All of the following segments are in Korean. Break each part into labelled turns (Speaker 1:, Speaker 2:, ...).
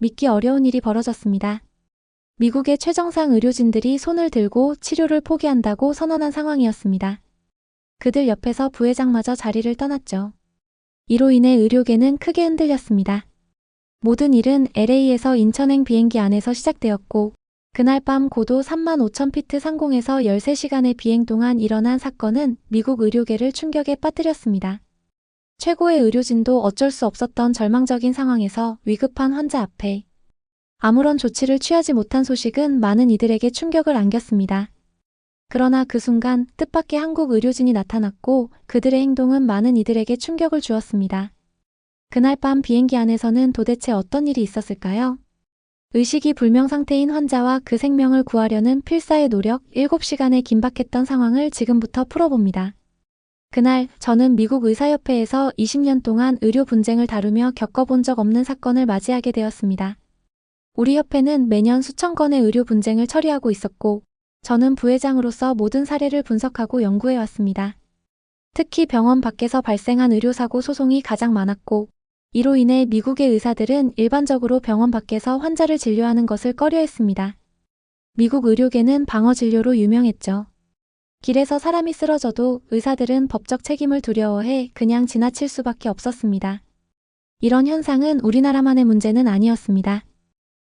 Speaker 1: 믿기 어려운 일이 벌어졌습니다. 미국의 최정상 의료진들이 손을 들고 치료를 포기한다고 선언한 상황이었습니다. 그들 옆에서 부회장마저 자리를 떠났죠. 이로 인해 의료계는 크게 흔들렸습니다. 모든 일은 LA에서 인천행 비행기 안에서 시작되었고, 그날 밤 고도 35,000피트 상공에서 13시간의 비행 동안 일어난 사건은 미국 의료계를 충격에 빠뜨렸습니다. 최고의 의료진도 어쩔 수 없었던 절망적인 상황에서 위급한 환자 앞에 아무런 조치를 취하지 못한 소식은 많은 이들에게 충격을 안겼습니다. 그러나 그 순간 뜻밖의 한국 의료진이 나타났고 그들의 행동은 많은 이들에게 충격을 주었습니다. 그날 밤 비행기 안에서는 도대체 어떤 일이 있었을까요? 의식이 불명 상태인 환자와 그 생명을 구하려는 필사의 노력, 7시간의 긴박했던 상황을 지금부터 풀어봅니다. 그날 저는 미국 의사협회에서 20년 동안 의료 분쟁을 다루며 겪어본 적 없는 사건을 맞이하게 되었습니다. 우리 협회는 매년 수천 건의 의료 분쟁을 처리하고 있었고, 저는 부회장으로서 모든 사례를 분석하고 연구해 왔습니다. 특히 병원 밖에서 발생한 의료사고 소송이 가장 많았고, 이로 인해 미국의 의사들은 일반적으로 병원 밖에서 환자를 진료하는 것을 꺼려했습니다. 미국 의료계는 방어 진료로 유명했죠. 길에서 사람이 쓰러져도 의사들은 법적 책임을 두려워해 그냥 지나칠 수밖에 없었습니다. 이런 현상은 우리나라만의 문제는 아니었습니다.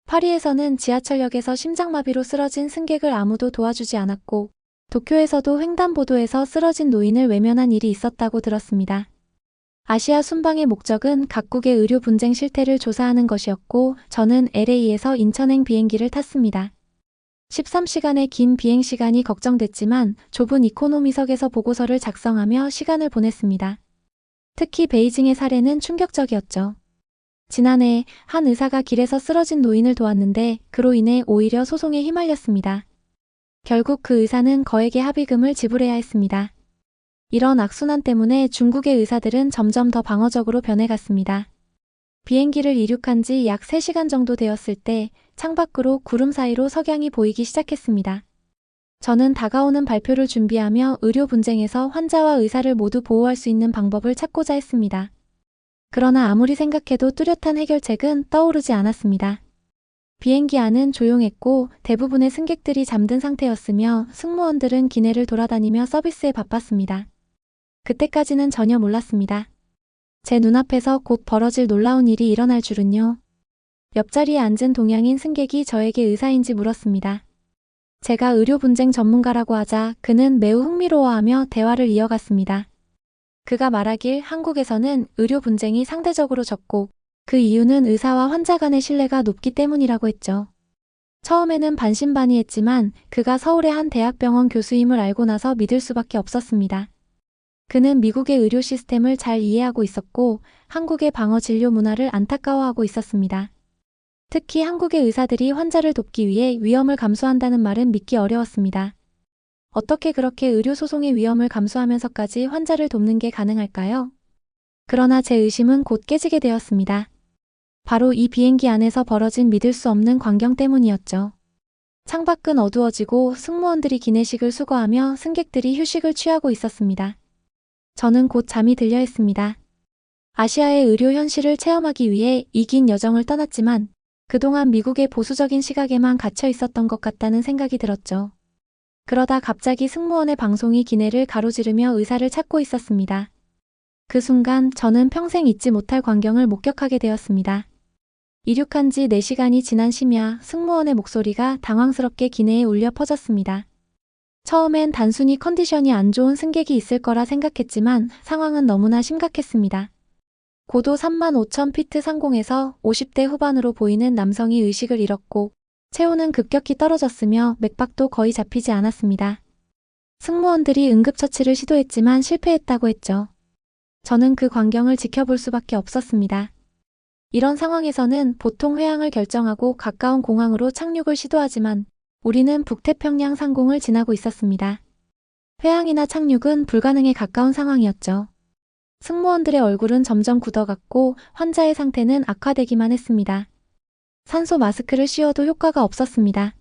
Speaker 1: 파리에서는 지하철역에서 심장마비로 쓰러진 승객을 아무도 도와주지 않았고, 도쿄에서도 횡단보도에서 쓰러진 노인을 외면한 일이 있었다고 들었습니다. 아시아 순방의 목적은 각국의 의료 분쟁 실태를 조사하는 것이었고, 저는 LA에서 인천행 비행기를 탔습니다. 13시간의 긴 비행 시간이 걱정됐지만 좁은 이코노미석에서 보고서를 작성하며 시간을 보냈습니다. 특히 베이징의 사례는 충격적이었죠. 지난해 한 의사가 길에서 쓰러진 노인을 도왔는데 그로 인해 오히려 소송에 휘말렸습니다. 결국 그 의사는 거액의 합의금을 지불해야 했습니다. 이런 악순환 때문에 중국의 의사들은 점점 더 방어적으로 변해갔습니다. 비행기를 이륙한 지 약 3시간 정도 되었을 때 창밖으로 구름 사이로 석양이 보이기 시작했습니다. 저는 다가오는 발표를 준비하며 의료 분쟁에서 환자와 의사를 모두 보호할 수 있는 방법을 찾고자 했습니다. 그러나 아무리 생각해도 뚜렷한 해결책은 떠오르지 않았습니다. 비행기 안은 조용했고 대부분의 승객들이 잠든 상태였으며 승무원들은 기내를 돌아다니며 서비스에 바빴습니다. 그때까지는 전혀 몰랐습니다. 제 눈앞에서 곧 벌어질 놀라운 일이 일어날 줄은요. 옆자리에 앉은 동양인 승객이 저에게 의사인지 물었습니다. 제가 의료 분쟁 전문가라고 하자 그는 매우 흥미로워하며 대화를 이어갔습니다. 그가 말하길 한국에서는 의료 분쟁이 상대적으로 적고 그 이유는 의사와 환자 간의 신뢰가 높기 때문이라고 했죠. 처음에는 반신반의했지만 그가 서울의 한 대학병원 교수임을 알고 나서 믿을 수밖에 없었습니다. 그는 미국의 의료 시스템을 잘 이해하고 있었고 한국의 방어 진료 문화를 안타까워하고 있었습니다. 특히 한국의 의사들이 환자를 돕기 위해 위험을 감수한다는 말은 믿기 어려웠습니다. 어떻게 그렇게 의료소송의 위험을 감수하면서까지 환자를 돕는 게 가능할까요? 그러나 제 의심은 곧 깨지게 되었습니다. 바로 이 비행기 안에서 벌어진 믿을 수 없는 광경 때문이었죠. 창밖은 어두워지고 승무원들이 기내식을 수거하며 승객들이 휴식을 취하고 있었습니다. 저는 곧 잠이 들려 했습니다. 아시아의 의료 현실을 체험하기 위해 이 긴 여정을 떠났지만 그동안 미국의 보수적인 시각에만 갇혀 있었던 것 같다는 생각이 들었죠. 그러다 갑자기 승무원의 방송이 기내를 가로지르며 의사를 찾고 있었습니다. 그 순간 저는 평생 잊지 못할 광경을 목격하게 되었습니다. 이륙한 지 4시간이 지난 심야 승무원의 목소리가 당황스럽게 기내에 울려 퍼졌습니다. 처음엔 단순히 컨디션이 안 좋은 승객이 있을 거라 생각했지만 상황은 너무나 심각했습니다. 고도 35,000피트 상공에서 50대 후반으로 보이는 남성이 의식을 잃었고 체온은 급격히 떨어졌으며 맥박도 거의 잡히지 않았습니다. 승무원들이 응급처치를 시도했지만 실패했다고 했죠. 저는 그 광경을 지켜볼 수밖에 없었습니다. 이런 상황에서는 보통 회항을 결정하고 가까운 공항으로 착륙을 시도하지만 우리는 북태평양 상공을 지나고 있었습니다. 회항이나 착륙은 불가능에 가까운 상황이었죠. 승무원들의 얼굴은 점점 굳어갔고 환자의 상태는 악화되기만 했습니다. 산소 마스크를 씌워도 효과가 없었습니다.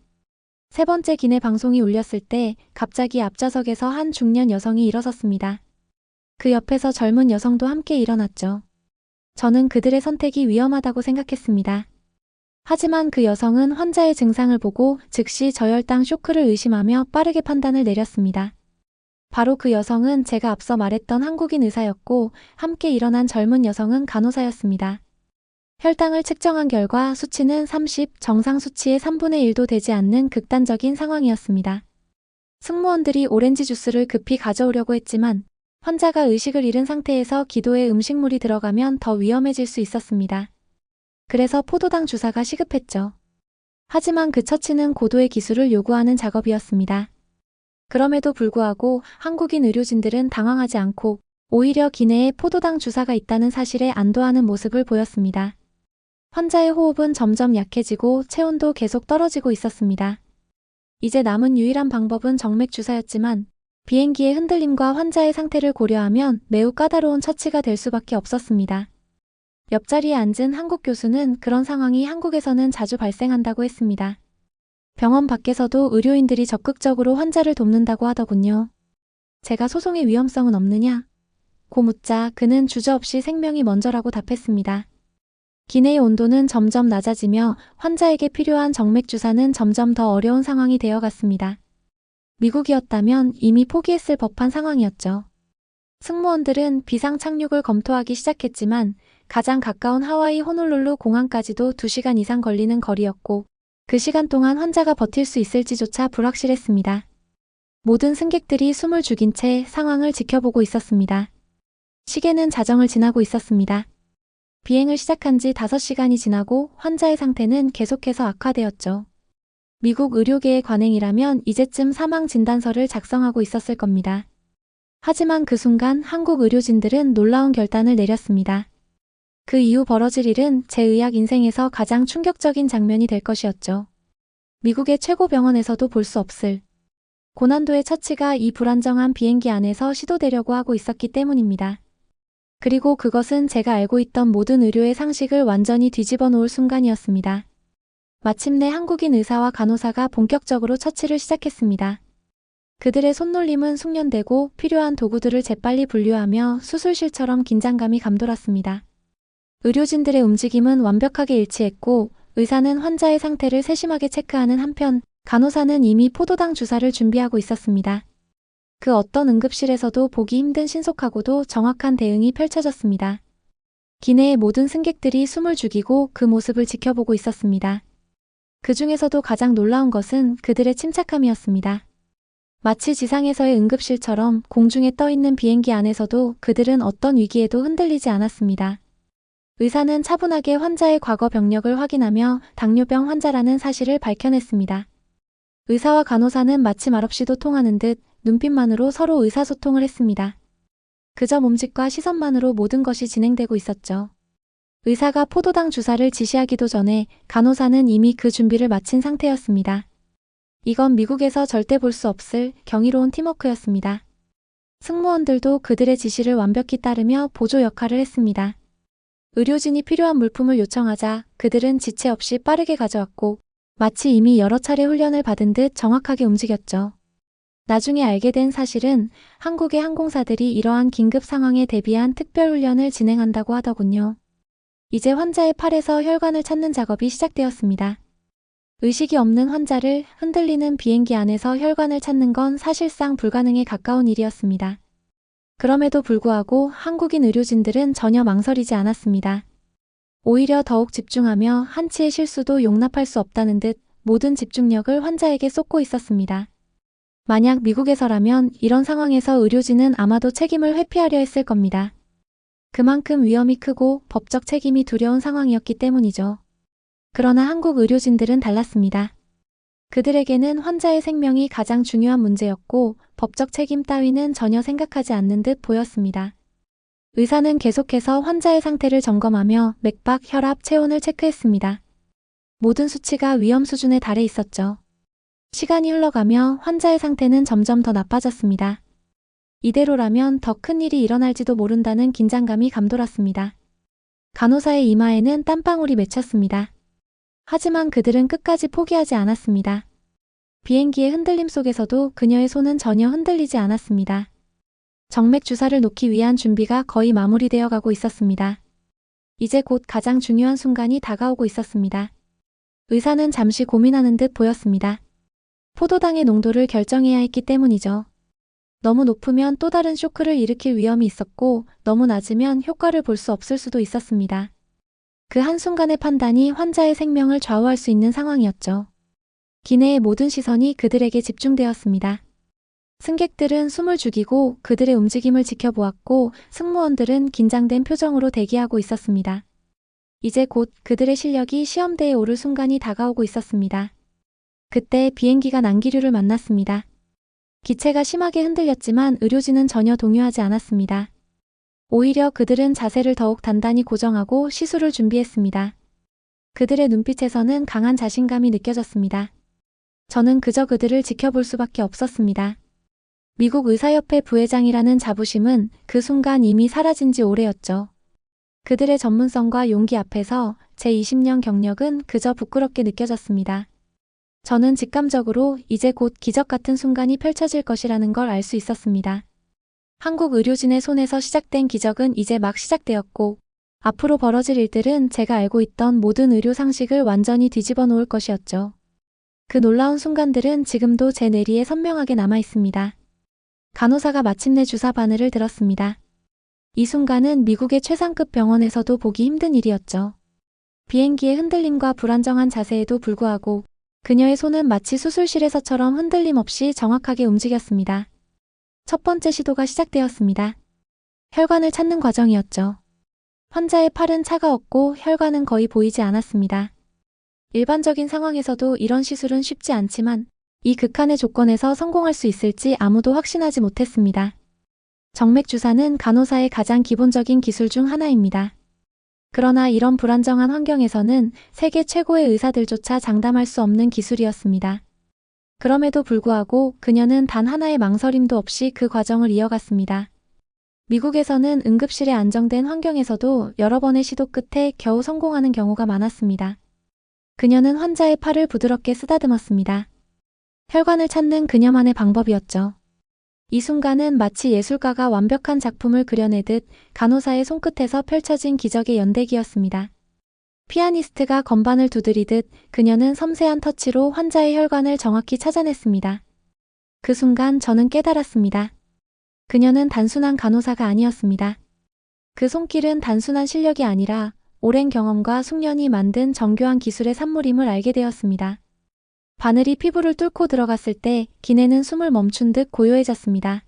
Speaker 1: 세 번째 기내 방송이 울렸을 때 갑자기 앞좌석에서 한 중년 여성이 일어섰습니다. 그 옆에서 젊은 여성도 함께 일어났죠. 저는 그들의 선택이 위험하다고 생각했습니다. 하지만 그 여성은 환자의 증상을 보고 즉시 저혈당 쇼크를 의심하며 빠르게 판단을 내렸습니다. 바로 그 여성은 제가 앞서 말했던 한국인 의사였고 함께 일어난 젊은 여성은 간호사였습니다. 혈당을 측정한 결과 수치는 30, 정상 수치의 3분의 1도 되지 않는 극단적인 상황이었습니다. 승무원들이 오렌지 주스를 급히 가져오려고 했지만 환자가 의식을 잃은 상태에서 기도에 음식물이 들어가면 더 위험해질 수 있었습니다. 그래서 포도당 주사가 시급했죠. 하지만 그 처치는 고도의 기술을 요구하는 작업이었습니다. 그럼에도 불구하고 한국인 의료진들은 당황하지 않고 오히려 기내에 포도당 주사가 있다는 사실에 안도하는 모습을 보였습니다. 환자의 호흡은 점점 약해지고 체온도 계속 떨어지고 있었습니다. 이제 남은 유일한 방법은 정맥 주사였지만 비행기의 흔들림과 환자의 상태를 고려하면 매우 까다로운 처치가 될 수밖에 없었습니다. 옆자리에 앉은 한국 교수는 그런 상황이 한국에서는 자주 발생한다고 했습니다. 병원 밖에서도 의료인들이 적극적으로 환자를 돕는다고 하더군요. 제가 소송의 위험성은 없느냐? 고 묻자 그는 주저없이 생명이 먼저라고 답했습니다. 기내의 온도는 점점 낮아지며 환자에게 필요한 정맥 주사는 점점 더 어려운 상황이 되어갔습니다. 미국이었다면 이미 포기했을 법한 상황이었죠. 승무원들은 비상 착륙을 검토하기 시작했지만 가장 가까운 하와이 호놀룰루 공항까지도 2시간 이상 걸리는 거리였고 그 시간 동안 환자가 버틸 수 있을지조차 불확실했습니다. 모든 승객들이 숨을 죽인 채 상황을 지켜보고 있었습니다. 시계는 자정을 지나고 있었습니다. 비행을 시작한 지 5시간이 지나고 환자의 상태는 계속해서 악화되었죠. 미국 의료계의 관행이라면 이제쯤 사망 진단서를 작성하고 있었을 겁니다. 하지만 그 순간 한국 의료진들은 놀라운 결단을 내렸습니다. 그 이후 벌어질 일은 제 의학 인생에서 가장 충격적인 장면이 될 것이었죠. 미국의 최고 병원에서도 볼 수 없을 고난도의 처치가 이 불안정한 비행기 안에서 시도되려고 하고 있었기 때문입니다. 그리고 그것은 제가 알고 있던 모든 의료의 상식을 완전히 뒤집어 놓을 순간이었습니다. 마침내 한국인 의사와 간호사가 본격적으로 처치를 시작했습니다. 그들의 손놀림은 숙련되고 필요한 도구들을 재빨리 분류하며 수술실처럼 긴장감이 감돌았습니다. 의료진들의 움직임은 완벽하게 일치했고 의사는 환자의 상태를 세심하게 체크하는 한편 간호사는 이미 포도당 주사를 준비하고 있었습니다. 그 어떤 응급실에서도 보기 힘든 신속하고도 정확한 대응이 펼쳐졌습니다. 기내의 모든 승객들이 숨을 죽이고 그 모습을 지켜보고 있었습니다. 그 중에서도 가장 놀라운 것은 그들의 침착함이었습니다. 마치 지상에서의 응급실처럼 공중에 떠 있는 비행기 안에서도 그들은 어떤 위기에도 흔들리지 않았습니다. 의사는 차분하게 환자의 과거 병력을 확인하며 당뇨병 환자라는 사실을 밝혀냈습니다. 의사와 간호사는 마치 말없이도 통하는 듯 눈빛만으로 서로 의사소통을 했습니다. 그저 몸짓과 시선만으로 모든 것이 진행되고 있었죠. 의사가 포도당 주사를 지시하기도 전에 간호사는 이미 그 준비를 마친 상태였습니다. 이건 미국에서 절대 볼 수 없을 경이로운 팀워크였습니다. 승무원들도 그들의 지시를 완벽히 따르며 보조 역할을 했습니다. 의료진이 필요한 물품을 요청하자 그들은 지체 없이 빠르게 가져왔고 마치 이미 여러 차례 훈련을 받은 듯 정확하게 움직였죠. 나중에 알게 된 사실은 한국의 항공사들이 이러한 긴급 상황에 대비한 특별 훈련을 진행한다고 하더군요. 이제 환자의 팔에서 혈관을 찾는 작업이 시작되었습니다. 의식이 없는 환자를 흔들리는 비행기 안에서 혈관을 찾는 건 사실상 불가능에 가까운 일이었습니다. 그럼에도 불구하고 한국인 의료진들은 전혀 망설이지 않았습니다. 오히려 더욱 집중하며 한치의 실수도 용납할 수 없다는 듯 모든 집중력을 환자에게 쏟고 있었습니다. 만약 미국에서라면 이런 상황에서 의료진은 아마도 책임을 회피하려 했을 겁니다. 그만큼 위험이 크고 법적 책임이 두려운 상황이었기 때문이죠. 그러나 한국 의료진들은 달랐습니다. 그들에게는 환자의 생명이 가장 중요한 문제였고 법적 책임 따위는 전혀 생각하지 않는 듯 보였습니다. 의사는 계속해서 환자의 상태를 점검하며 맥박, 혈압, 체온을 체크했습니다. 모든 수치가 위험 수준에 달해 있었죠. 시간이 흘러가며 환자의 상태는 점점 더 나빠졌습니다. 이대로라면 더 큰 일이 일어날지도 모른다는 긴장감이 감돌았습니다. 간호사의 이마에는 땀방울이 맺혔습니다. 하지만 그들은 끝까지 포기하지 않았습니다. 비행기의 흔들림 속에서도 그녀의 손은 전혀 흔들리지 않았습니다. 정맥 주사를 놓기 위한 준비가 거의 마무리되어 가고 있었습니다. 이제 곧 가장 중요한 순간이 다가오고 있었습니다. 의사는 잠시 고민하는 듯 보였습니다. 포도당의 농도를 결정해야 했기 때문이죠. 너무 높으면 또 다른 쇼크를 일으킬 위험이 있었고 너무 낮으면 효과를 볼 수 없을 수도 있었습니다. 그 한순간의 판단이 환자의 생명을 좌우할 수 있는 상황이었죠. 기내의 모든 시선이 그들에게 집중되었습니다. 승객들은 숨을 죽이고 그들의 움직임을 지켜보았고 승무원들은 긴장된 표정으로 대기하고 있었습니다. 이제 곧 그들의 실력이 시험대에 오를 순간이 다가오고 있었습니다. 그때 비행기가 난기류를 만났습니다. 기체가 심하게 흔들렸지만 의료진은 전혀 동요하지 않았습니다. 오히려 그들은 자세를 더욱 단단히 고정하고 시술을 준비했습니다. 그들의 눈빛에서는 강한 자신감이 느껴졌습니다. 저는 그저 그들을 지켜볼 수밖에 없었습니다. 미국 의사협회 부회장이라는 자부심은 그 순간 이미 사라진 지 오래였죠. 그들의 전문성과 용기 앞에서 제 20년 경력은 그저 부끄럽게 느껴졌습니다. 저는 직감적으로 이제 곧 기적 같은 순간이 펼쳐질 것이라는 걸 알 수 있었습니다. 한국 의료진의 손에서 시작된 기적은 이제 막 시작되었고 앞으로 벌어질 일들은 제가 알고 있던 모든 의료 상식을 완전히 뒤집어 놓을 것이었죠. 그 놀라운 순간들은 지금도 제 뇌리에 선명하게 남아 있습니다. 간호사가 마침내 주사 바늘을 들었습니다. 이 순간은 미국의 최상급 병원에서도 보기 힘든 일이었죠. 비행기의 흔들림과 불안정한 자세에도 불구하고 그녀의 손은 마치 수술실에서처럼 흔들림 없이 정확하게 움직였습니다. 첫 번째 시도가 시작되었습니다. 혈관을 찾는 과정이었죠. 환자의 팔은 차가웠고 혈관은 거의 보이지 않았습니다. 일반적인 상황에서도 이런 시술은 쉽지 않지만 이 극한의 조건에서 성공할 수 있을지 아무도 확신하지 못했습니다. 정맥 주사는 간호사의 가장 기본적인 기술 중 하나입니다. 그러나 이런 불안정한 환경에서는 세계 최고의 의사들조차 장담할 수 없는 기술이었습니다. 그럼에도 불구하고 그녀는 단 하나의 망설임도 없이 그 과정을 이어갔습니다. 미국에서는 응급실의 안정된 환경에서도 여러 번의 시도 끝에 겨우 성공하는 경우가 많았습니다. 그녀는 환자의 팔을 부드럽게 쓰다듬었습니다. 혈관을 찾는 그녀만의 방법이었죠. 이 순간은 마치 예술가가 완벽한 작품을 그려내듯 간호사의 손끝에서 펼쳐진 기적의 연대기였습니다. 피아니스트가 건반을 두드리듯 그녀는 섬세한 터치로 환자의 혈관을 정확히 찾아냈습니다. 그 순간 저는 깨달았습니다. 그녀는 단순한 간호사가 아니었습니다. 그 손길은 단순한 실력이 아니라 오랜 경험과 숙련이 만든 정교한 기술의 산물임을 알게 되었습니다. 바늘이 피부를 뚫고 들어갔을 때 기내는 숨을 멈춘 듯 고요해졌습니다.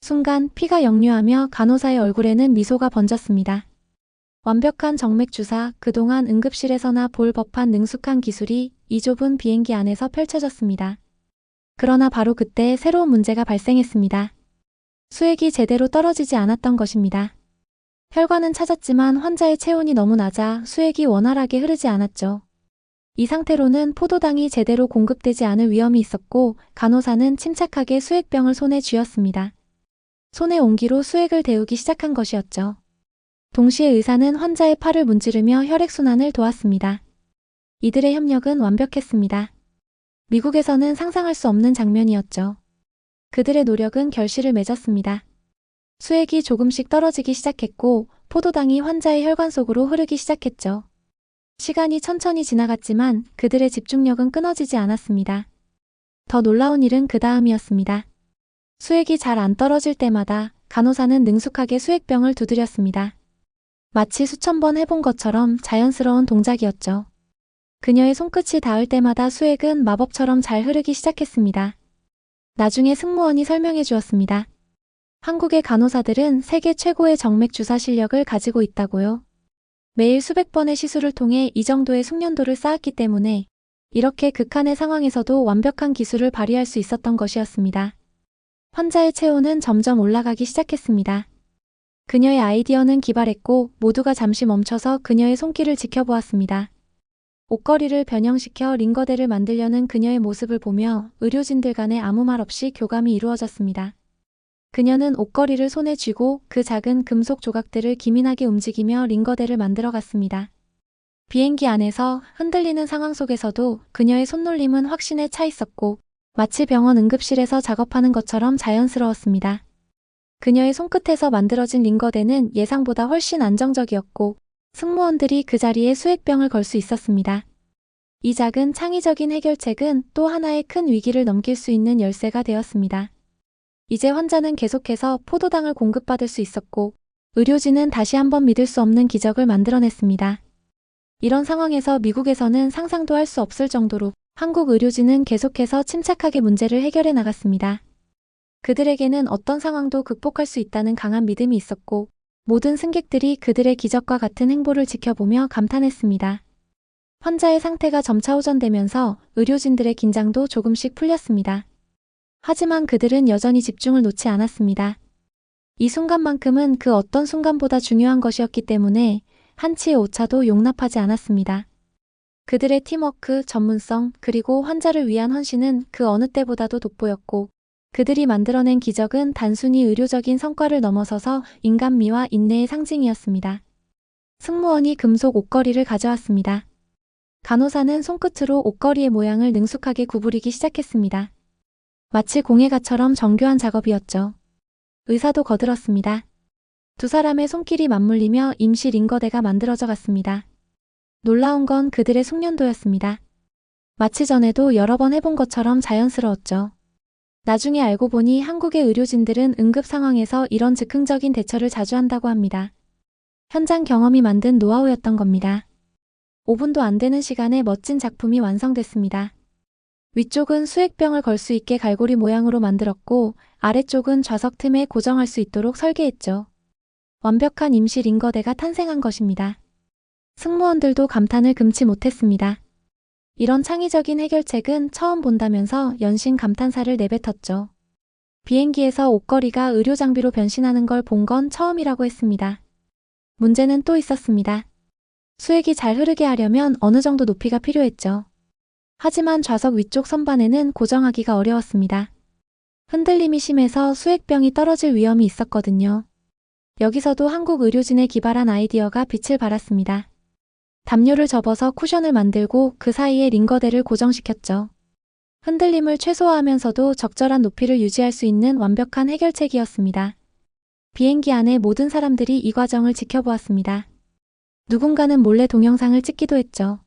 Speaker 1: 순간 피가 역류하며 간호사의 얼굴에는 미소가 번졌습니다. 완벽한 정맥 주사, 그동안 응급실에서나 볼 법한 능숙한 기술이 이 좁은 비행기 안에서 펼쳐졌습니다. 그러나 바로 그때 새로운 문제가 발생했습니다. 수액이 제대로 떨어지지 않았던 것입니다. 혈관은 찾았지만 환자의 체온이 너무 낮아 수액이 원활하게 흐르지 않았죠. 이 상태로는 포도당이 제대로 공급되지 않을 위험이 있었고 간호사는 침착하게 수액병을 손에 쥐었습니다. 손의 온기로 수액을 데우기 시작한 것이었죠. 동시에 의사는 환자의 팔을 문지르며 혈액순환을 도왔습니다. 이들의 협력은 완벽했습니다. 미국에서는 상상할 수 없는 장면이었죠. 그들의 노력은 결실을 맺었습니다. 수액이 조금씩 떨어지기 시작했고 포도당이 환자의 혈관 속으로 흐르기 시작했죠. 시간이 천천히 지나갔지만 그들의 집중력은 끊어지지 않았습니다. 더 놀라운 일은 그 다음이었습니다. 수액이 잘 안 떨어질 때마다 간호사는 능숙하게 수액병을 두드렸습니다. 마치 수천 번 해본 것처럼 자연스러운 동작이었죠. 그녀의 손끝이 닿을 때마다 수액은 마법처럼 잘 흐르기 시작했습니다. 나중에 승무원이 설명해 주었습니다. 한국의 간호사들은 세계 최고의 정맥 주사 실력을 가지고 있다고요. 매일 수백 번의 시술을 통해 이 정도의 숙련도를 쌓았기 때문에 이렇게 극한의 상황에서도 완벽한 기술을 발휘할 수 있었던 것이었습니다. 환자의 체온은 점점 올라가기 시작했습니다. 그녀의 아이디어는 기발했고 모두가 잠시 멈춰서 그녀의 손길을 지켜보았습니다. 옷걸이를 변형시켜 링거대를 만들려는 그녀의 모습을 보며 의료진들 간에 아무 말 없이 교감이 이루어졌습니다. 그녀는 옷걸이를 손에 쥐고 그 작은 금속 조각들을 기민하게 움직이며 링거대를 만들어갔습니다. 비행기 안에서 흔들리는 상황 속에서도 그녀의 손놀림은 확신에 차 있었고 마치 병원 응급실에서 작업하는 것처럼 자연스러웠습니다. 그녀의 손끝에서 만들어진 링거대는 예상보다 훨씬 안정적이었고 승무원들이 그 자리에 수액병을 걸 수 있었습니다. 이 작은 창의적인 해결책은 또 하나의 큰 위기를 넘길 수 있는 열쇠가 되었습니다. 이제 환자는 계속해서 포도당을 공급받을 수 있었고, 의료진은 다시 한번 믿을 수 없는 기적을 만들어냈습니다. 이런 상황에서 미국에서는 상상도 할 수 없을 정도로 한국 의료진은 계속해서 침착하게 문제를 해결해 나갔습니다. 그들에게는 어떤 상황도 극복할 수 있다는 강한 믿음이 있었고, 모든 승객들이 그들의 기적과 같은 행보를 지켜보며 감탄했습니다. 환자의 상태가 점차 호전되면서 의료진들의 긴장도 조금씩 풀렸습니다. 하지만 그들은 여전히 집중을 놓지 않았습니다. 이 순간만큼은 그 어떤 순간보다 중요한 것이었기 때문에 한치의 오차도 용납하지 않았습니다. 그들의 팀워크, 전문성, 그리고 환자를 위한 헌신은 그 어느 때보다도 돋보였고, 그들이 만들어낸 기적은 단순히 의료적인 성과를 넘어서서 인간미와 인내의 상징이었습니다. 승무원이 금속 옷걸이를 가져왔습니다. 간호사는 손끝으로 옷걸이의 모양을 능숙하게 구부리기 시작했습니다. 마치 공예가처럼 정교한 작업이었죠. 의사도 거들었습니다. 두 사람의 손길이 맞물리며 임시 링거대가 만들어져 갔습니다. 놀라운 건 그들의 숙련도였습니다. 마취 전에도 여러 번 해본 것처럼 자연스러웠죠. 나중에 알고 보니 한국의 의료진들은 응급 상황에서 이런 즉흥적인 대처를 자주 한다고 합니다. 현장 경험이 만든 노하우였던 겁니다. 5분도 안 되는 시간에 멋진 작품이 완성됐습니다. 위쪽은 수액병을 걸 수 있게 갈고리 모양으로 만들었고, 아래쪽은 좌석 틈에 고정할 수 있도록 설계했죠. 완벽한 임시 링거대가 탄생한 것입니다. 승무원들도 감탄을 금치 못했습니다. 이런 창의적인 해결책은 처음 본다면서 연신 감탄사를 내뱉었죠. 비행기에서 옷걸이가 의료 장비로 변신하는 걸 본 건 처음이라고 했습니다. 문제는 또 있었습니다. 수액이 잘 흐르게 하려면 어느 정도 높이가 필요했죠. 하지만 좌석 위쪽 선반에는 고정하기가 어려웠습니다. 흔들림이 심해서 수액병이 떨어질 위험이 있었거든요. 여기서도 한국 의료진의 기발한 아이디어가 빛을 발했습니다. 담요를 접어서 쿠션을 만들고 그 사이에 링거대를 고정시켰죠. 흔들림을 최소화하면서도 적절한 높이를 유지할 수 있는 완벽한 해결책이었습니다. 비행기 안에 모든 사람들이 이 과정을 지켜보았습니다. 누군가는 몰래 동영상을 찍기도 했죠.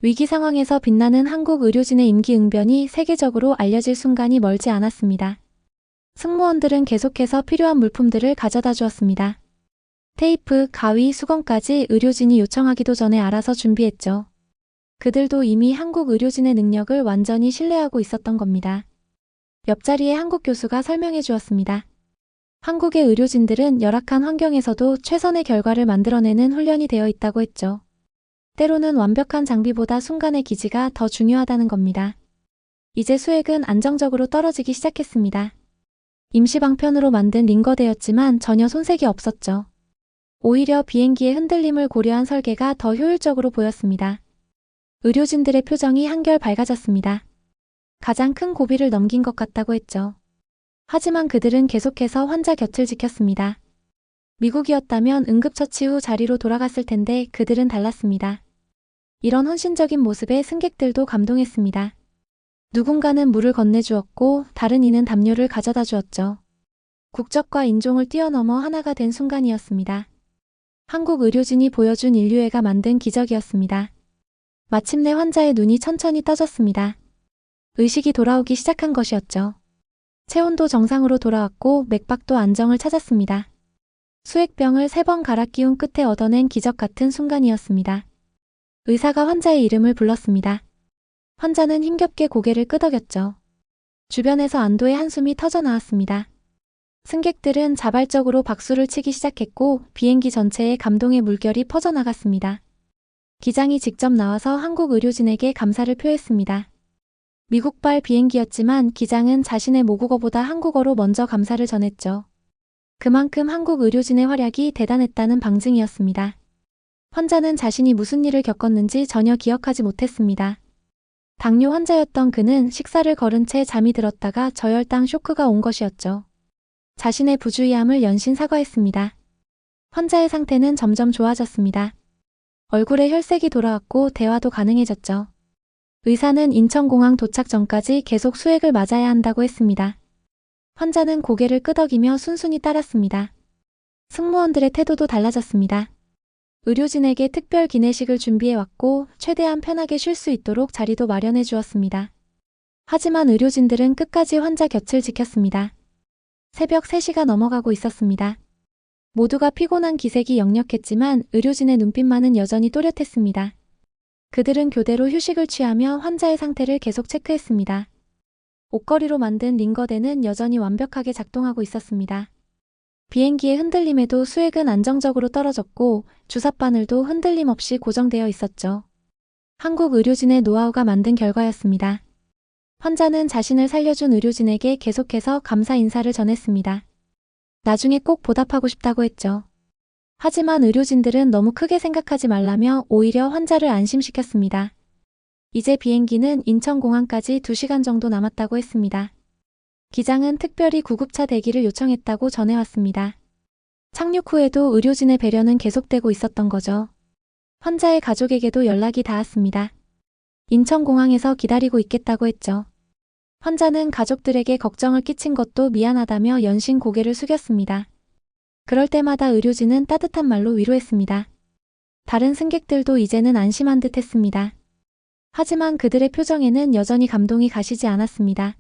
Speaker 1: 위기 상황에서 빛나는 한국 의료진의 임기응변이 세계적으로 알려질 순간이 멀지 않았습니다. 승무원들은 계속해서 필요한 물품들을 가져다 주었습니다. 테이프, 가위, 수건까지 의료진이 요청하기도 전에 알아서 준비했죠. 그들도 이미 한국 의료진의 능력을 완전히 신뢰하고 있었던 겁니다. 옆자리에 한국 교수가 설명해 주었습니다. 한국의 의료진들은 열악한 환경에서도 최선의 결과를 만들어내는 훈련이 되어 있다고 했죠. 때로는 완벽한 장비보다 순간의 기지가 더 중요하다는 겁니다. 이제 수액은 안정적으로 떨어지기 시작했습니다. 임시방편으로 만든 링거대였지만 전혀 손색이 없었죠. 오히려 비행기의 흔들림을 고려한 설계가 더 효율적으로 보였습니다. 의료진들의 표정이 한결 밝아졌습니다. 가장 큰 고비를 넘긴 것 같다고 했죠. 하지만 그들은 계속해서 환자 곁을 지켰습니다. 미국이었다면 응급처치 후 자리로 돌아갔을 텐데 그들은 달랐습니다. 이런 헌신적인 모습에 승객들도 감동했습니다. 누군가는 물을 건네주었고 다른 이는 담요를 가져다 주었죠. 국적과 인종을 뛰어넘어 하나가 된 순간이었습니다. 한국 의료진이 보여준 인류애가 만든 기적이었습니다. 마침내 환자의 눈이 천천히 떠졌습니다. 의식이 돌아오기 시작한 것이었죠. 체온도 정상으로 돌아왔고 맥박도 안정을 찾았습니다. 수액병을 3번 갈아 끼운 끝에 얻어낸 기적 같은 순간이었습니다. 의사가 환자의 이름을 불렀습니다. 환자는 힘겹게 고개를 끄덕였죠. 주변에서 안도의 한숨이 터져 나왔습니다. 승객들은 자발적으로 박수를 치기 시작했고 비행기 전체에 감동의 물결이 퍼져나갔습니다. 기장이 직접 나와서 한국 의료진에게 감사를 표했습니다. 미국발 비행기였지만 기장은 자신의 모국어보다 한국어로 먼저 감사를 전했죠. 그만큼 한국 의료진의 활약이 대단했다는 방증이었습니다. 환자는 자신이 무슨 일을 겪었는지 전혀 기억하지 못했습니다. 당뇨 환자였던 그는 식사를 거른 채 잠이 들었다가 저혈당 쇼크가 온 것이었죠. 자신의 부주의함을 연신 사과했습니다. 환자의 상태는 점점 좋아졌습니다. 얼굴에 혈색이 돌아왔고 대화도 가능해졌죠. 의사는 인천공항 도착 전까지 계속 수액을 맞아야 한다고 했습니다. 환자는 고개를 끄덕이며 순순히 따랐습니다. 승무원들의 태도도 달라졌습니다. 의료진에게 특별 기내식을 준비해 왔고 최대한 편하게 쉴 수 있도록 자리도 마련해 주었습니다. 하지만 의료진들은 끝까지 환자 곁을 지켰습니다. 새벽 3시가 넘어가고 있었습니다. 모두가 피곤한 기색이 역력했지만 의료진의 눈빛만은 여전히 또렷했습니다. 그들은 교대로 휴식을 취하며 환자의 상태를 계속 체크했습니다. 옷걸이로 만든 링거대는 여전히 완벽하게 작동하고 있었습니다. 비행기의 흔들림에도 수액은 안정적으로 떨어졌고 주삿바늘도 흔들림 없이 고정되어 있었죠. 한국 의료진의 노하우가 만든 결과였습니다. 환자는 자신을 살려준 의료진에게 계속해서 감사 인사를 전했습니다. 나중에 꼭 보답하고 싶다고 했죠. 하지만 의료진들은 너무 크게 생각하지 말라며 오히려 환자를 안심시켰습니다. 이제 비행기는 인천공항까지 2시간 정도 남았다고 했습니다. 기장은 특별히 구급차 대기를 요청했다고 전해왔습니다. 착륙 후에도 의료진의 배려는 계속되고 있었던 거죠. 환자의 가족에게도 연락이 닿았습니다. 인천공항에서 기다리고 있겠다고 했죠. 환자는 가족들에게 걱정을 끼친 것도 미안하다며 연신 고개를 숙였습니다. 그럴 때마다 의료진은 따뜻한 말로 위로했습니다. 다른 승객들도 이제는 안심한 듯 했습니다. 하지만 그들의 표정에는 여전히 감동이 가시지 않았습니다.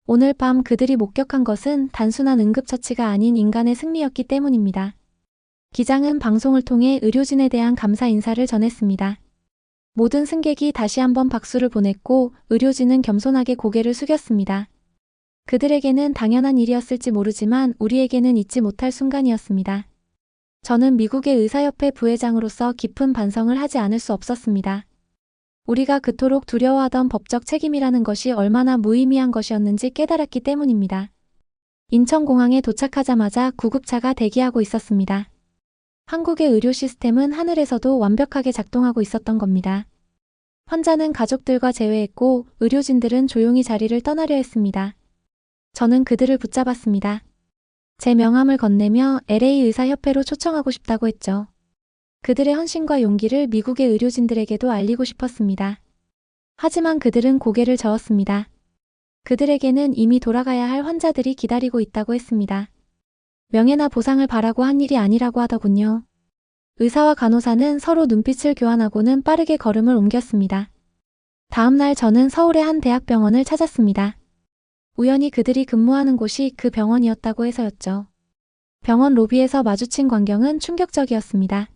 Speaker 1: 오늘 밤 그들이 목격한 것은 단순한 응급처치가 아닌 인간의 승리였기 때문입니다. 기장은 방송을 통해 의료진에 대한 감사 인사를 전했습니다. 모든 승객이 다시 한번 박수를 보냈고 의료진은 겸손하게 고개를 숙였습니다. 그들에게는 당연한 일이었을지 모르지만 우리에게는 잊지 못할 순간이었습니다. 저는 미국의 의사협회 부회장으로서 깊은 반성을 하지 않을 수 없었습니다. 우리가 그토록 두려워하던 법적 책임이라는 것이 얼마나 무의미한 것이었는지 깨달았기 때문입니다. 인천공항에 도착하자마자 구급차가 대기하고 있었습니다. 한국의 의료 시스템은 하늘에서도 완벽하게 작동하고 있었던 겁니다. 환자는 가족들과 제외했고 의료진들은 조용히 자리를 떠나려 했습니다. 저는 그들을 붙잡았습니다. 제 명함을 건네며 LA 의사협회로 초청하고 싶다고 했죠. 그들의 헌신과 용기를 미국의 의료진들에게도 알리고 싶었습니다. 하지만 그들은 고개를 저었습니다. 그들에게는 이미 돌아가야 할 환자들이 기다리고 있다고 했습니다. 명예나 보상을 바라고 한 일이 아니라고 하더군요. 의사와 간호사는 서로 눈빛을 교환하고는 빠르게 걸음을 옮겼습니다. 다음 날 저는 서울의 한 대학병원을 찾았습니다. 우연히 그들이 근무하는 곳이 그 병원이었다고 해서였죠. 병원 로비에서 마주친 광경은 충격적이었습니다.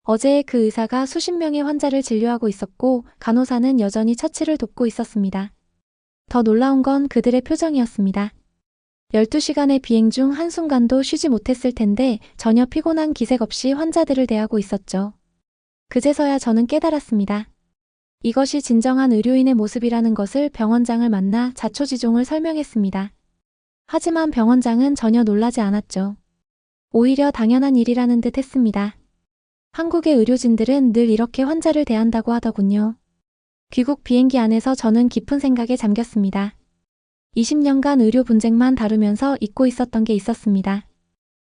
Speaker 1: 어제 그 의사가 수십 명의 환자를 진료하고 있었고 간호사는 여전히 처치를 돕고 있었습니다. 더 놀라운 건 그들의 표정이었습니다. 12시간의 비행 중 한순간도 쉬지 못했을 텐데 전혀 피곤한 기색 없이 환자들을 대하고 있었죠. 그제서야 저는 깨달았습니다. 이것이 진정한 의료인의 모습이라는 것을 병원장을 만나 자초지종을 설명했습니다. 하지만 병원장은 전혀 놀라지 않았죠. 오히려 당연한 일이라는 듯 했습니다. 한국의 의료진들은 늘 이렇게 환자를 대한다고 하더군요. 귀국 비행기 안에서 저는 깊은 생각에 잠겼습니다. 20년간 의료 분쟁만 다루면서 잊고 있었던 게 있었습니다.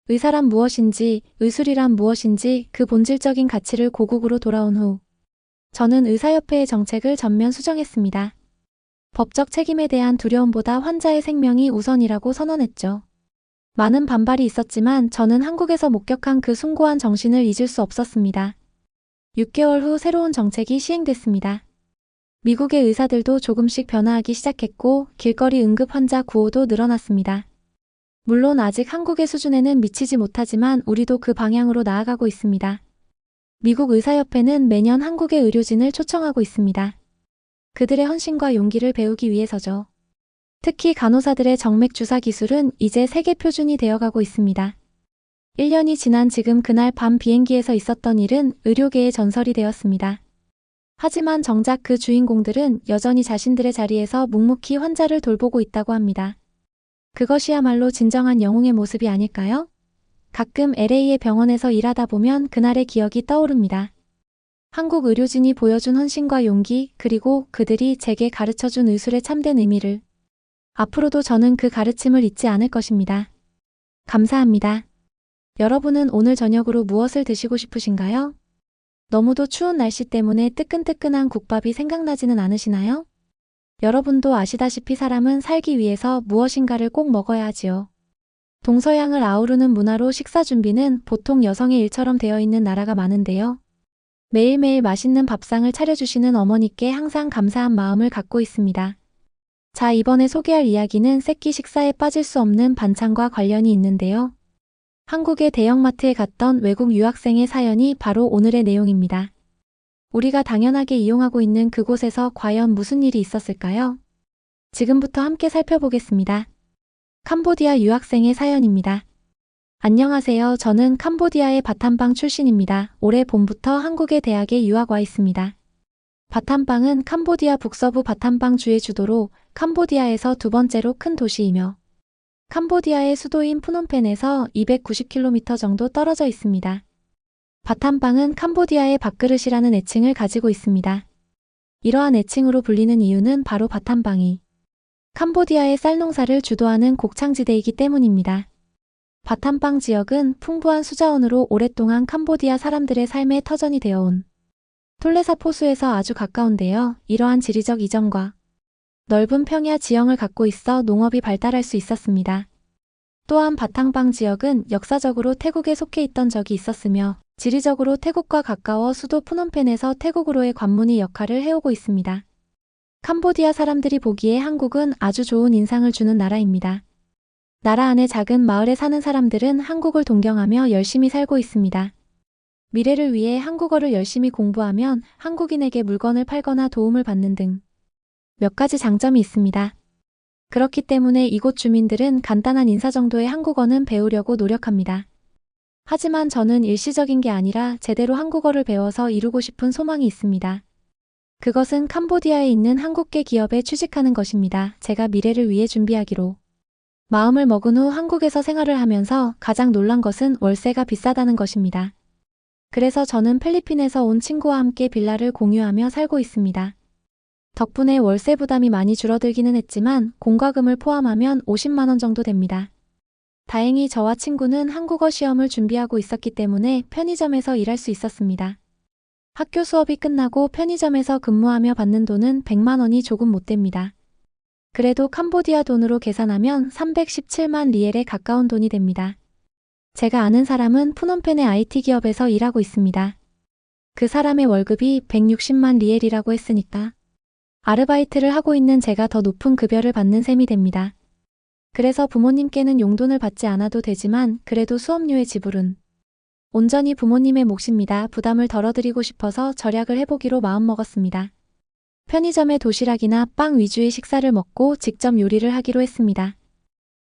Speaker 1: 의사란 무엇인지, 의술이란 무엇인지 그 본질적인 가치를 고국으로 돌아온 후 저는 의사협회의 정책을 전면 수정했습니다. 법적 책임에 대한 두려움보다 환자의 생명이 우선이라고 선언했죠. 많은 반발이 있었지만 저는 한국에서 목격한 그 숭고한 정신을 잊을 수 없었습니다. 6개월 후 새로운 정책이 시행됐습니다. 미국의 의사들도 조금씩 변화하기 시작했고 길거리 응급 환자 구호도 늘어났습니다. 물론 아직 한국의 수준에는 미치지 못하지만 우리도 그 방향으로 나아가고 있습니다. 미국 의사협회는 매년 한국의 의료진을 초청하고 있습니다. 그들의 헌신과 용기를 배우기 위해서죠. 특히 간호사들의 정맥 주사 기술은 이제 세계 표준이 되어가고 있습니다. 1년이 지난 지금 그날 밤 비행기에서 있었던 일은 의료계의 전설이 되었습니다. 하지만 정작 그 주인공들은 여전히 자신들의 자리에서 묵묵히 환자를 돌보고 있다고 합니다. 그것이야말로 진정한 영웅의 모습이 아닐까요? 가끔 LA의 병원에서 일하다 보면 그날의 기억이 떠오릅니다. 한국 의료진이 보여준 헌신과 용기, 그리고 그들이 제게 가르쳐준 의술의 참된 의미를. 앞으로도 저는 그 가르침을 잊지 않을 것입니다. 감사합니다. 여러분은 오늘 저녁으로 무엇을 드시고 싶으신가요? 너무도 추운 날씨 때문에 뜨끈뜨끈한 국밥이 생각나지는 않으시나요? 여러분도 아시다시피 사람은 살기 위해서 무엇인가를 꼭 먹어야 하지요. 동서양을 아우르는 문화로 식사 준비는 보통 여성의 일처럼 되어 있는 나라가 많은데요. 매일매일 맛있는 밥상을 차려주시는 어머니께 항상 감사한 마음을 갖고 있습니다. 자, 이번에 소개할 이야기는 세끼 식사에 빠질 수 없는 반찬과 관련이 있는데요. 한국의 대형마트에 갔던 외국 유학생의 사연이 바로 오늘의 내용입니다. 우리가 당연하게 이용하고 있는 그곳에서 과연 무슨 일이 있었을까요? 지금부터 함께 살펴보겠습니다. 캄보디아 유학생의 사연입니다. 안녕하세요. 저는 캄보디아의 바탐방 출신입니다. 올해 봄부터 한국의 대학에 유학 와 있습니다. 바탐방은 캄보디아 북서부 바탐방 주의 주도로 캄보디아에서 두 번째로 큰 도시이며 캄보디아의 수도인 푸놈펜에서 290km 정도 떨어져 있습니다. 바탐방은 캄보디아의 밥그릇이라는 애칭을 가지고 있습니다. 이러한 애칭으로 불리는 이유는 바로 바탐방이 캄보디아의 쌀 농사를 주도하는 곡창지대이기 때문입니다. 바탐방 지역은 풍부한 수자원으로 오랫동안 캄보디아 사람들의 삶의 터전이 되어온 톨레삽 호수에서 아주 가까운데요. 이러한 지리적 이점과 넓은 평야 지형을 갖고 있어 농업이 발달할 수 있었습니다. 또한 바탐방 지역은 역사적으로 태국에 속해 있던 적이 있었으며 지리적으로 태국과 가까워 수도 푸놈펜에서 태국으로의 관문이 역할을 해오고 있습니다. 캄보디아 사람들이 보기에 한국은 아주 좋은 인상을 주는 나라입니다. 나라 안의 작은 마을에 사는 사람들은 한국을 동경하며 열심히 살고 있습니다. 미래를 위해 한국어를 열심히 공부하면 한국인에게 물건을 팔거나 도움을 받는 등 몇 가지 장점이 있습니다. 그렇기 때문에 이곳 주민들은 간단한 인사 정도의 한국어는 배우려고 노력합니다. 하지만 저는 일시적인 게 아니라 제대로 한국어를 배워서 이루고 싶은 소망이 있습니다. 그것은 캄보디아에 있는 한국계 기업에 취직하는 것입니다. 제가 미래를 위해 준비하기로 마음을 먹은 후 한국에서 생활을 하면서 가장 놀란 것은 월세가 비싸다는 것입니다. 그래서 저는 필리핀에서 온 친구와 함께 빌라를 공유하며 살고 있습니다. 덕분에 월세 부담이 많이 줄어들기는 했지만 공과금을 포함하면 50만 원 정도 됩니다. 다행히 저와 친구는 한국어 시험을 준비하고 있었기 때문에 편의점에서 일할 수 있었습니다. 학교 수업이 끝나고 편의점에서 근무하며 받는 돈은 100만 원이 조금 못 됩니다. 그래도 캄보디아 돈으로 계산하면 317만 리엘에 가까운 돈이 됩니다. 제가 아는 사람은 푸놈펜의 IT 기업에서 일하고 있습니다. 그 사람의 월급이 160만 리엘이라고 했으니까 아르바이트를 하고 있는 제가 더 높은 급여를 받는 셈이 됩니다. 그래서 부모님께는 용돈을 받지 않아도 되지만 그래도 수업료의 지불은 온전히 부모님의 몫입니다. 부담을 덜어드리고 싶어서 절약을 해보기로 마음먹었습니다. 편의점의 도시락이나 빵 위주의 식사를 먹고 직접 요리를 하기로 했습니다.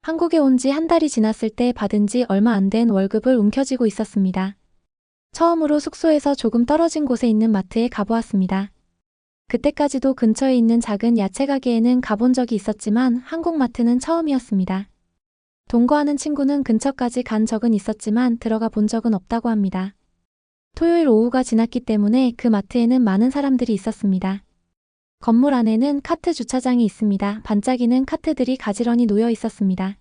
Speaker 1: 한국에 온 지 한 달이 지났을 때 받은 지 얼마 안 된 월급을 움켜쥐고 있었습니다. 처음으로 숙소에서 조금 떨어진 곳에 있는 마트에 가보았습니다. 그때까지도 근처에 있는 작은 야채 가게에는 가본 적이 있었지만 한국 마트는 처음이었습니다. 동거하는 친구는 근처까지 간 적은 있었지만 들어가 본 적은 없다고 합니다. 토요일 오후가 지났기 때문에 그 마트에는 많은 사람들이 있었습니다. 건물 안에는 카트 주차장이 있습니다. 반짝이는 카트들이 가지런히 놓여 있었습니다.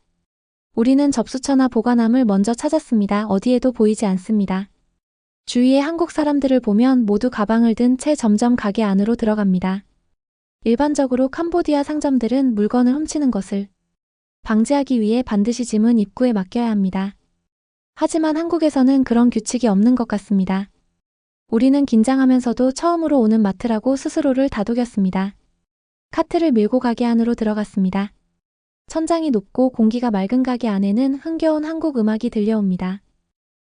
Speaker 1: 우리는 접수처나 보관함을 먼저 찾았습니다. 어디에도 보이지 않습니다. 주위의 한국 사람들을 보면 모두 가방을 든 채 점점 가게 안으로 들어갑니다. 일반적으로 캄보디아 상점들은 물건을 훔치는 것을 방지하기 위해 반드시 짐은 입구에 맡겨야 합니다. 하지만 한국에서는 그런 규칙이 없는 것 같습니다. 우리는 긴장하면서도 처음으로 오는 마트라고 스스로를 다독였습니다. 카트를 밀고 가게 안으로 들어갔습니다. 천장이 높고 공기가 맑은 가게 안에는 흥겨운 한국 음악이 들려옵니다.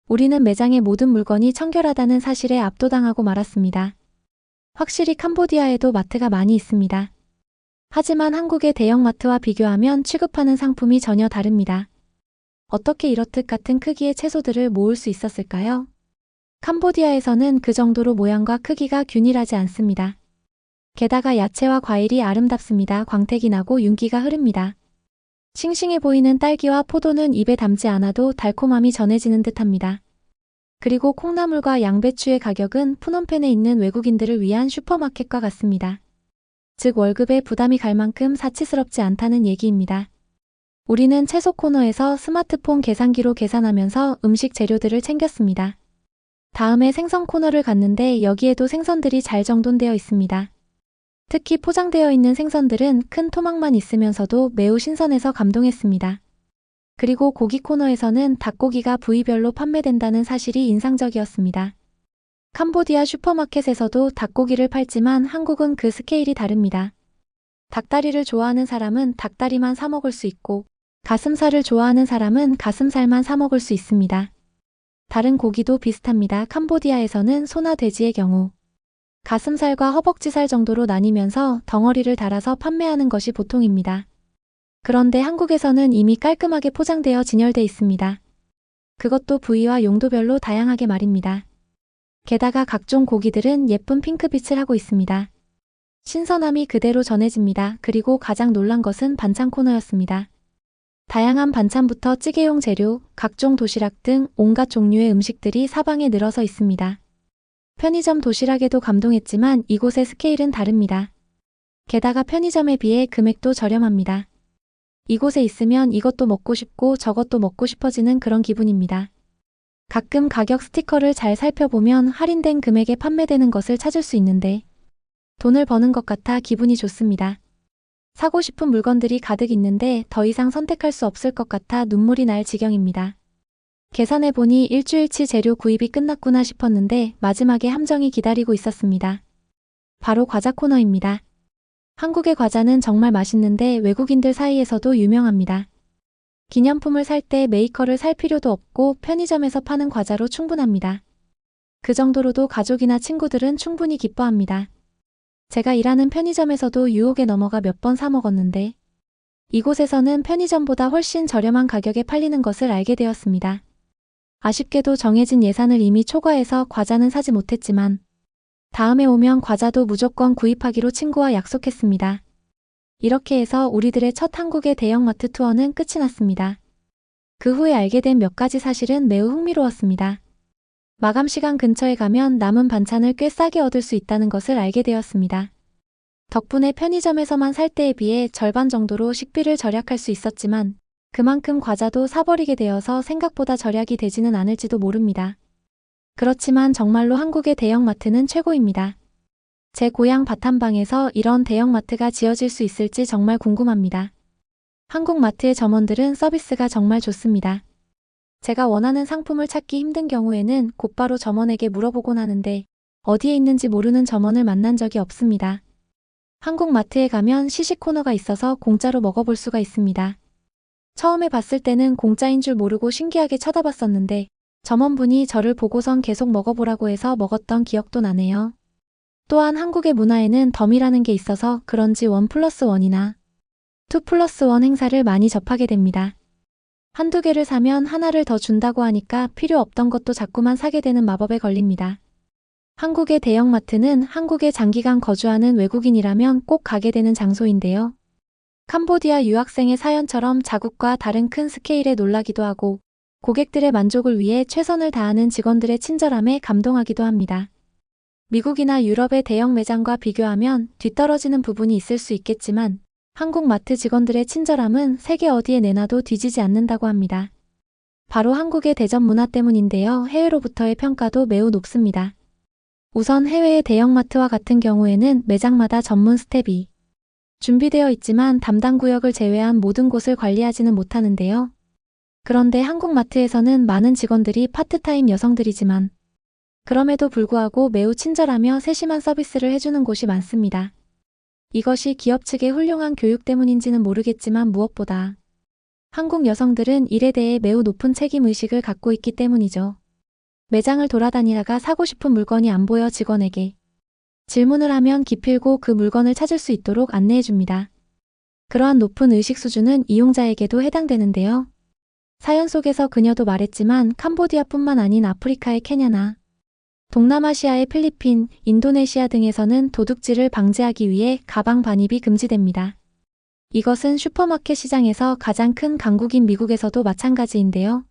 Speaker 1: 우리는 매장의 모든 물건이 청결하다는 사실에 압도당하고 말았습니다. 확실히 캄보디아에도 마트가 많이 있습니다. 하지만 한국의 대형마트와 비교하면 취급하는 상품이 전혀 다릅니다. 어떻게 이렇듯 같은 크기의 채소들을 모을 수 있었을까요? 캄보디아에서는 그 정도로 모양과 크기가 균일하지 않습니다. 게다가 야채와 과일이 아름답습니다. 광택이 나고 윤기가 흐릅니다. 싱싱해 보이는 딸기와 포도는 입에 담지 않아도 달콤함이 전해지는 듯합니다. 그리고 콩나물과 양배추의 가격은 푸놈펜에 있는 외국인들을 위한 슈퍼마켓과 같습니다. 즉 월급에 부담이 갈 만큼 사치스럽지 않다는 얘기입니다. 우리는 채소 코너에서 스마트폰 계산기로 계산하면서 음식 재료들을 챙겼습니다. 다음에 생선 코너를 갔는데 여기에도 생선들이 잘 정돈되어 있습니다. 특히 포장되어 있는 생선들은 큰 토막만 있으면서도 매우 신선해서 감동했습니다. 그리고 고기 코너에서는 닭고기가 부위별로 판매된다는 사실이 인상적이었습니다. 캄보디아 슈퍼마켓에서도 닭고기를 팔지만 한국은 그 스케일이 다릅니다. 닭다리를 좋아하는 사람은 닭다리만 사 먹을 수 있고 가슴살을 좋아하는 사람은 가슴살만 사 먹을 수 있습니다. 다른 고기도 비슷합니다. 캄보디아에서는 소나 돼지의 경우 가슴살과 허벅지살 정도로 나뉘면서 덩어리를 달아서 판매하는 것이 보통입니다. 그런데 한국에서는 이미 깔끔하게 포장되어 진열돼 있습니다. 그것도 부위와 용도별로 다양하게 말입니다. 게다가 각종 고기들은 예쁜 핑크빛을 하고 있습니다. 신선함이 그대로 전해집니다. 그리고 가장 놀란 것은 반찬 코너였습니다. 다양한 반찬부터 찌개용 재료, 각종 도시락 등 온갖 종류의 음식들이 사방에 늘어서 있습니다. 편의점 도시락에도 감동했지만 이곳의 스케일은 다릅니다. 게다가 편의점에 비해 금액도 저렴합니다. 이곳에 있으면 이것도 먹고 싶고 저것도 먹고 싶어지는 그런 기분입니다. 가끔 가격 스티커를 잘 살펴보면 할인된 금액에 판매되는 것을 찾을 수 있는데 돈을 버는 것 같아 기분이 좋습니다. 사고 싶은 물건들이 가득 있는데 더 이상 선택할 수 없을 것 같아 눈물이 날 지경입니다. 계산해보니 일주일치 재료 구입이 끝났구나 싶었는데 마지막에 함정이 기다리고 있었습니다. 바로 과자 코너입니다. 한국의 과자는 정말 맛있는데 외국인들 사이에서도 유명합니다. 기념품을 살 때 메이커를 살 필요도 없고 편의점에서 파는 과자로 충분합니다. 그 정도로도 가족이나 친구들은 충분히 기뻐합니다. 제가 일하는 편의점에서도 유혹에 넘어가 몇 번 사 먹었는데 이곳에서는 편의점보다 훨씬 저렴한 가격에 팔리는 것을 알게 되었습니다. 아쉽게도 정해진 예산을 이미 초과해서 과자는 사지 못했지만 다음에 오면 과자도 무조건 구입하기로 친구와 약속했습니다. 이렇게 해서 우리들의 첫 한국의 대형마트 투어는 끝이 났습니다. 그 후에 알게 된 몇 가지 사실은 매우 흥미로웠습니다. 마감 시간 근처에 가면 남은 반찬을 꽤 싸게 얻을 수 있다는 것을 알게 되었습니다. 덕분에 편의점에서만 살 때에 비해 절반 정도로 식비를 절약할 수 있었지만 그만큼 과자도 사버리게 되어서 생각보다 절약이 되지는 않을지도 모릅니다. 그렇지만 정말로 한국의 대형마트는 최고입니다. 제 고향 바탐방에서 이런 대형마트가 지어질 수 있을지 정말 궁금합니다. 한국 마트의 점원들은 서비스가 정말 좋습니다. 제가 원하는 상품을 찾기 힘든 경우에는 곧바로 점원에게 물어보곤 하는데 어디에 있는지 모르는 점원을 만난 적이 없습니다. 한국 마트에 가면 시식 코너가 있어서 공짜로 먹어볼 수가 있습니다. 처음에 봤을 때는 공짜인 줄 모르고 신기하게 쳐다봤었는데 점원분이 저를 보고선 계속 먹어보라고 해서 먹었던 기억도 나네요. 또한 한국의 문화에는 덤이라는 게 있어서 그런지 1+1이나 2+1 행사를 많이 접하게 됩니다. 한두 개를 사면 하나를 더 준다고 하니까 필요 없던 것도 자꾸만 사게 되는 마법에 걸립니다. 한국의 대형마트는 한국에 장기간 거주하는 외국인이라면 꼭 가게 되는 장소인데요. 캄보디아 유학생의 사연처럼 자국과 다른 큰 스케일에 놀라기도 하고 고객들의 만족을 위해 최선을 다하는 직원들의 친절함에 감동하기도 합니다. 미국이나 유럽의 대형 매장과 비교하면 뒤떨어지는 부분이 있을 수 있겠지만 한국 마트 직원들의 친절함은 세계 어디에 내놔도 뒤지지 않는다고 합니다. 바로 한국의 대접 문화 때문인데요. 해외로부터의 평가도 매우 높습니다. 우선 해외의 대형마트와 같은 경우에는 매장마다 전문 스텝이 준비되어 있지만 담당 구역을 제외한 모든 곳을 관리하지는 못하는데요. 그런데 한국 마트에서는 많은 직원들이 파트타임 여성들이지만 그럼에도 불구하고 매우 친절하며 세심한 서비스를 해주는 곳이 많습니다. 이것이 기업 측의 훌륭한 교육 때문인지는 모르겠지만 무엇보다 한국 여성들은 일에 대해 매우 높은 책임의식을 갖고 있기 때문이죠. 매장을 돌아다니다가 사고 싶은 물건이 안 보여 직원에게 질문을 하면 기필고 그 물건을 찾을 수 있도록 안내해줍니다. 그러한 높은 의식 수준은 이용자에게도 해당되는데요. 사연 속에서 그녀도 말했지만 캄보디아뿐만 아닌 아프리카의 케냐나 동남아시아의 필리핀, 인도네시아 등에서는 도둑질을 방지하기 위해 가방 반입이 금지됩니다. 이것은 슈퍼마켓 시장에서 가장 큰 강국인 미국에서도 마찬가지인데요.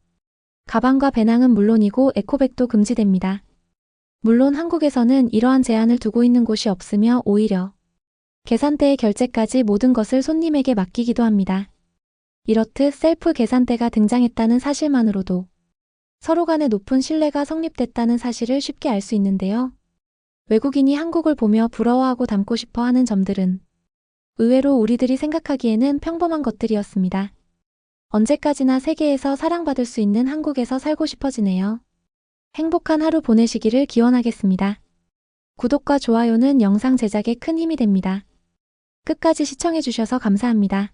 Speaker 1: 가방과 배낭은 물론이고 에코백도 금지됩니다. 물론 한국에서는 이러한 제한을 두고 있는 곳이 없으며 오히려 계산대의 결제까지 모든 것을 손님에게 맡기기도 합니다. 이렇듯 셀프 계산대가 등장했다는 사실만으로도 서로 간의 높은 신뢰가 성립됐다는 사실을 쉽게 알 수 있는데요. 외국인이 한국을 보며 부러워하고 닮고 싶어 하는 점들은 의외로 우리들이 생각하기에는 평범한 것들이었습니다. 언제까지나 세계에서 사랑받을 수 있는 한국에서 살고 싶어지네요. 행복한 하루 보내시기를 기원하겠습니다. 구독과 좋아요는 영상 제작에 큰 힘이 됩니다. 끝까지 시청해주셔서 감사합니다.